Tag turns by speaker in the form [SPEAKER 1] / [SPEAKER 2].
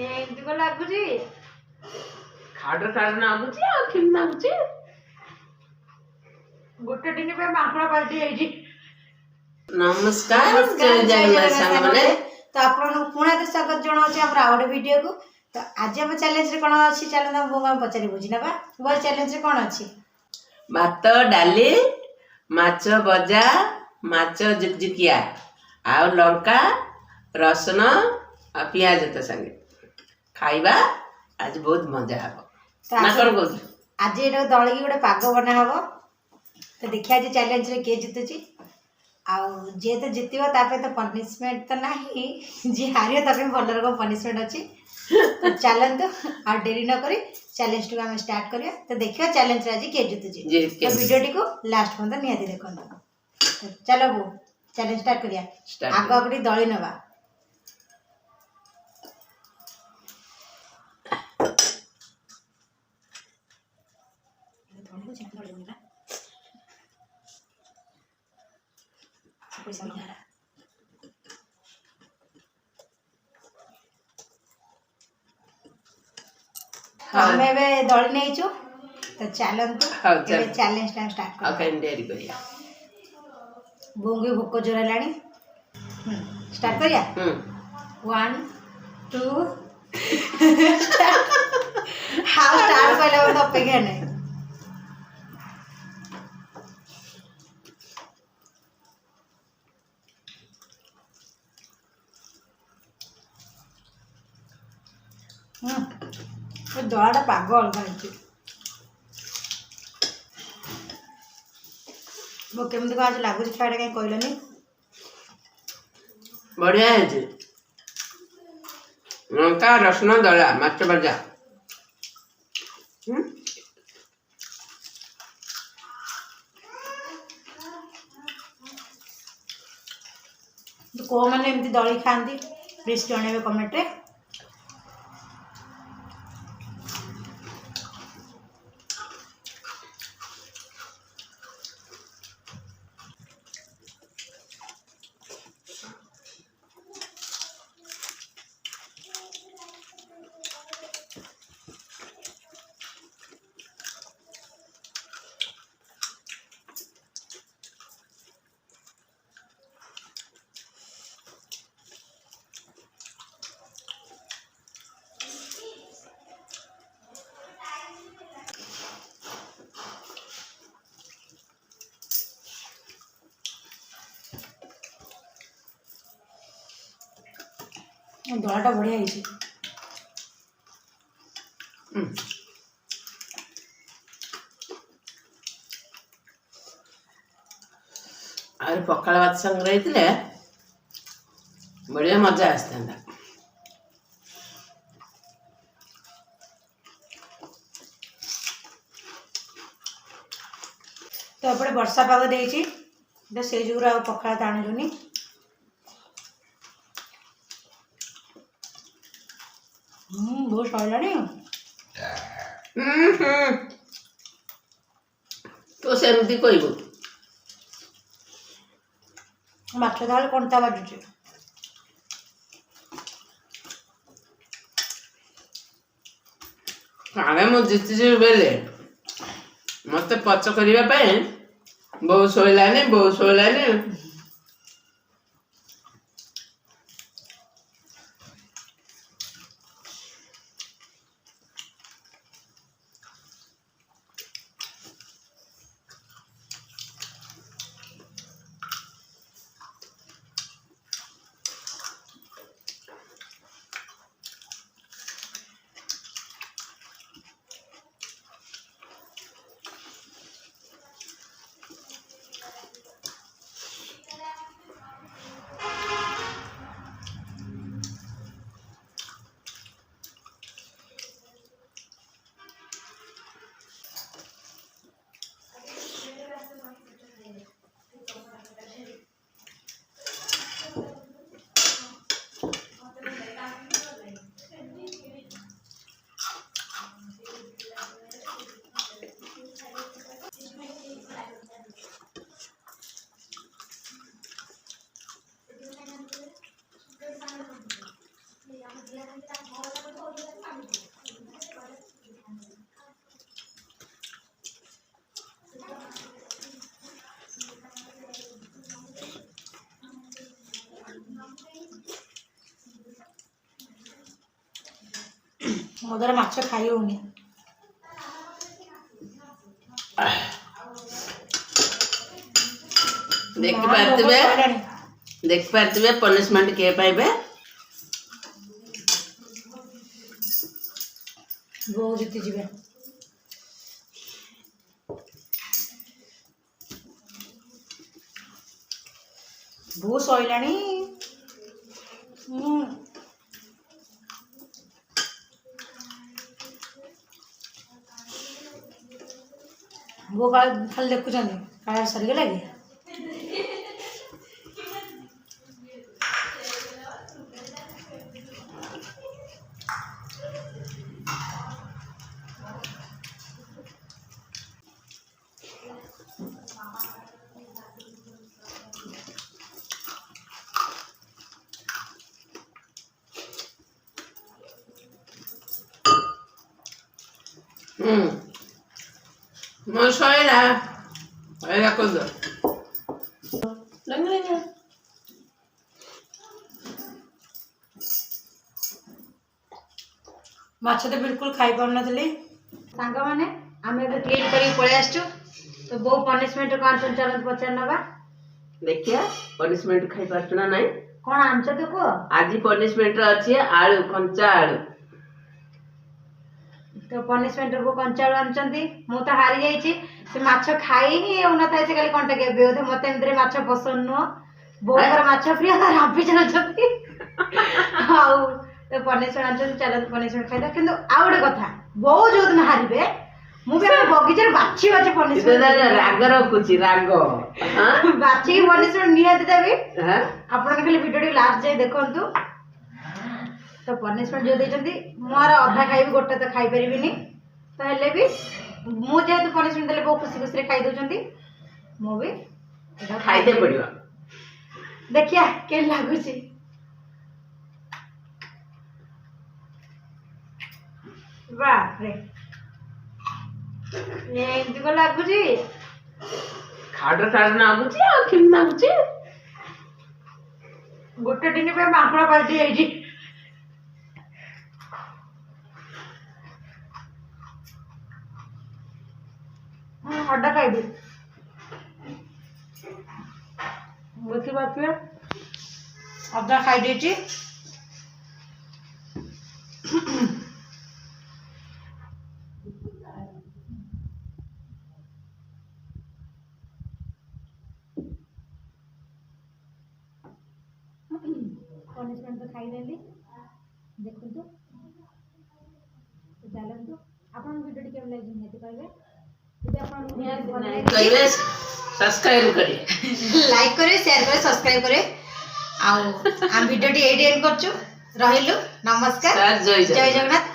[SPEAKER 1] ఎందుకు లాగుଛି
[SPEAKER 2] ଖାଡ ଖାଡ ନାଗୁଛି ଆଉ କେମିତି ନାଗୁଛି?
[SPEAKER 1] ଗୋଟେ ଦିନ ପାଇଁ ମାଙ୍କଡ ପାଲଟି ଯାଇଛି।
[SPEAKER 2] ନମସ୍କାର ଜୟ ଜଗନ୍ନାଥ ସାଙ୍ଗମାନେ।
[SPEAKER 1] ତ ଆପଣଙ୍କୁ ପୁଣି ଥରେ ସ୍ୱାଗତ ଜଣାଉଛି ଆମର ଆଉ ଗୋଟେ ଭିଡ଼ିଓକୁ। ତ ଆଜି ଆମ ଚ୍ୟାଲେଞ୍ଜରେ କ'ଣ ଅଛି ଚାଲନ୍ତୁ ଆମ ବୋଉଙ୍କୁ ଆମେ ପଚାରି ବୁଝି ନେବା। ବୋଉ ଚ୍ୟାଲେଞ୍ଜରେ କ'ଣ ଅଛି?
[SPEAKER 2] ଭାତ ଡାଲି ମାଛ ଭଜା ମାଛ ଝୁକଝୁକିଆ ଆଉ ଲଙ୍କା ରସୁଣ ଆଉ ପିଆଜ ତା ସାଙ୍ଗେ ଖାଇବା। ଆଜି ବହୁତ ମଜା ହବ ନା କ'ଣ କହୁଛୁ?
[SPEAKER 1] ଆଜି ଏଟାକୁ ଦଳିକି ଗୋଟେ ପାଗ ବନା ହବ। ତ ଦେଖିବା ଆଜି ଚ୍ୟାଲେଞ୍ଜରେ କିଏ ଜିତୁଛି। ଆଉ ଯିଏ ତ ଜିତିବ ତା ପାଇଁ ତ ପନିଶମେଣ୍ଟ ତ ନାହିଁ, ଯିଏ ହାରିବ ତା ପାଇଁ ଭଲ ରକମ ପନିଶମେଣ୍ଟ ଅଛି। ତ ଚାଲନ୍ତୁ ଆଉ ଡେରି ନ କରି ଚ୍ୟାଲେଞ୍ଜଟିକୁ ଆମେ ଷ୍ଟାର୍ଟ କରିବା। ତ ଦେଖିବା ଚ୍ୟାଲେଞ୍ଜରେ ଆଜି କିଏ ଜିତୁଛି। ତ ଭିଡ଼ିଓଟିକୁ ଲାଷ୍ଟ ପର୍ଯ୍ୟନ୍ତ ନିହାତି ଦେଖନ୍ତୁ। ଚାଲ ବୋଉ ଚ୍ୟାଲେଞ୍ଜ ଷ୍ଟାର୍ଟ କରିବା। ଆଗ ଟିକେ ଦଳି ନେବା। ଆମେ ଏବେ ଦଳି ନେଇଛୁ। ତ ଚାଲନ୍ତୁ ଏବେ ଚ୍ୟାଲେଞ୍ଜଟା ଷ୍ଟାର୍ଟ କରିବା। ବୋଉଙ୍କୁ ଭୋକ ଜୋର ହେଲାଣି। ଷ୍ଟାର୍ଟ କରିବା। 1 2 ଆଉ ଷ୍ଟାର୍ଟ କଲେ ମୋତେ ଅପେକ୍ଷା ନାହିଁ। ଦଳାଟା ପାଗ ଅଲଗା ହେଇଛି। ମୋ କେମିତି କ'ଣ ଆଜି ଲାଗୁଛି ଖାଇବାଟା କାହିଁ କହିଲନି?
[SPEAKER 2] ବଢିଆ ହେଇଛି। ଲଙ୍କା ରସୁଣ ଦଳା ମାଛ ଭଜା।
[SPEAKER 1] କୋଉମାନେ ଏମିତି ଦଳି ଖାଆନ୍ତି ପ୍ଲିଜ୍ ଜଣେଇବେ କମେଣ୍ଟରେ। ଦଳାଟା ବଢ଼ିଆ ହେଇଛି।
[SPEAKER 2] ଆହୁରି ପଖାଳ ଭାତ ସାଙ୍ଗରେ ହେଇଥିଲେ ବଢିଆ ମଜା ଆସିଥାନ୍ତା।
[SPEAKER 1] ତ ଏପଟେ ବର୍ଷା ପାଗ ଦେଇଛି, ତ ସେଇ ଯୋଗୁରୁ ଆଉ ପଖାଳ ଟାଣୁନି। ବହୁତ ସରିଲାଣି।
[SPEAKER 2] ତୁ ସେମିତି କହିବୁ।
[SPEAKER 1] ମାଛ ତାହେଲେ କଣ୍ଟା ବାଜୁଛି।
[SPEAKER 2] କାଳେ ମୁଁ ଜିତିଯିବି ବେଲେ ମତେ ପଛ କରିବା ପାଇଁ ବୋଉ ଶୋଇଲାନି।
[SPEAKER 1] ମୋ ଦ୍ୱାରା ମାଛ ଖାଇ ହେଉନି।
[SPEAKER 2] ଦେଖିପାରୁଥିବେ ପନିଶମେଣ୍ଟ କିଏ ପାଇବେ?
[SPEAKER 1] ବୋଉ ଜିତିଯିବେ। ବୋଉ ସଇଲାଣି। ବୋଉ ଖାଲି ଦେଖୁଛନ୍ତି କାଳେ ସରିଗଲା କି?
[SPEAKER 2] ମୋ ସଇଲା ଏଇଟା କରିଦ।
[SPEAKER 1] ମାଛ ତ ବିଲକୁଲ ଖାଇ ପାରୁନଥିଲି। ସାଙ୍ଗମାନେ ଆମେ ଏବେ କ୍ଲିନ୍ କରିକି ପଳେଇ ଆସିଛୁ। ତ ବୋଉ ପନିଶମେଣ୍ଟ କ'ଣ ଆଣିଛନ୍ତି ଚାଲନ୍ତୁ ପଚାରି ନେବା।
[SPEAKER 2] ଦେଖିଆ ପନିଶମେଣ୍ଟ ଖାଇପାରୁଛୁ ନା ନାଇଁ।
[SPEAKER 1] କ'ଣ ଆଣିଛନ୍ତି କୁହ?
[SPEAKER 2] ଆଜି ପନିଶମେଣ୍ଟ ଅଛି ଆଳୁ, କଞ୍ଚା ଆଳୁ।
[SPEAKER 1] ତ ପନିଶମେଣ୍ଟ ବୋଉ କଞ୍ଚା ଆଳୁ ଆଣିଛନ୍ତି। ମୁଁ ତ ହାରି ଯାଇଛି। ସେ ମାଛ ଖାଇ ହିଁ ହେଉନଥାଏ। ସେ ଖାଲି କଣ୍ଟା କେବେ ବୋଧେ ମତେ ଏମିତିରେ ମାଛ ପସନ୍ଦ ନୁହଁ। ବୋଉଙ୍କର ମାଛ ପ୍ରିୟ ରାମ୍ପି ଚାଲୁଛନ୍ତି। ଆଉ ତ ପନିଶମେଣ୍ଟ ଆଣିଛନ୍ତି ଚାଲନ୍ତୁ ପନିଶମେଣ୍ଟ ଖାଇଦେବା। କିନ୍ତୁ ଆଉ ଗୋଟେ କଥା, ବୋଉ ଯୋଉଦିନ ହାରିବେ ମୁଁ ବି ଆମ ବଗିଚାରେ ବାଛି ବାଛି ପନିଶମେଣ୍ଟ
[SPEAKER 2] ରାଗ ରଖୁଛି ରାଗ
[SPEAKER 1] ବାଛିକି ପନିଶମେଣ୍ଟ ନିହାତି ଦେବି। ଆପଣ ଖାଲି ଭିଡ଼ିଓଟି ଲାଷ୍ଟ ଯାଏ ଦେଖନ୍ତୁ। ତ ପନିଶମେଣ୍ଟ ଯୋଉ ଦେଇଛନ୍ତି ମୋର ଅଧା ଖାଇବି, ଗୋଟେ ତ ଖାଇପାରିବିନି। ତ ହେଲେ ବି ମୁଁ ଯେହେତୁ ପନିଶମେଣ୍ଟ ଦେଲେ ବହୁତ ଖୁସି ଖୁସିରେ ଖାଇ ଦଉଛନ୍ତି, ମୁଁ ବି
[SPEAKER 2] ଖାଇତେ ପଡ଼ିବ।
[SPEAKER 1] ଦେଖିଆ କେମିତି ଲାଗୁଛି। ବାପରେ ଏମିତି କଣ ଲାଗୁଛି?
[SPEAKER 2] ଖାଡ଼ ଖାଡ଼ ଲାଗୁଛି ଆଉ କେମିତି ଲାଗୁଛି?
[SPEAKER 1] ଗୋଟେ ଦିନ ପାଇଁ ମାଙ୍କଡ଼ ପାଲଟି ଯାଇଛି। ଅଧା ଖାଇବି। ଦେଖିପାରୁଥିବେ ଅଧା ଖାଇ ଦେଇଛି। ପନିଶମେଣ୍ଟ ତ ଖାଇଦେଲି ଦେଖନ୍ତୁ। ଚାଲନ୍ତୁ ଆପଣଙ୍କ ଭିଡ଼ିଓଟି କେମିତି ଲାଗିଛି ନିହାତି କହିବେ। ଯଦି ଆପଣଙ୍କୁ
[SPEAKER 2] କହିବେ ସବସ୍କ୍ରାଇବ କରିବେ,
[SPEAKER 1] ଲାଇକ୍ କରିବେ, ସେୟାର କରିବେ, ସବସ୍କ୍ରାଇବ କରିବେ। ଆଉ ଆମ ଭିଡ଼ିଓଟି ଏଇଠି ଏଣ୍ଡ କରୁଛୁ। ରହିଲୁ, ନମସ୍କାର, ଜୟ ଜଗନ୍ନାଥ।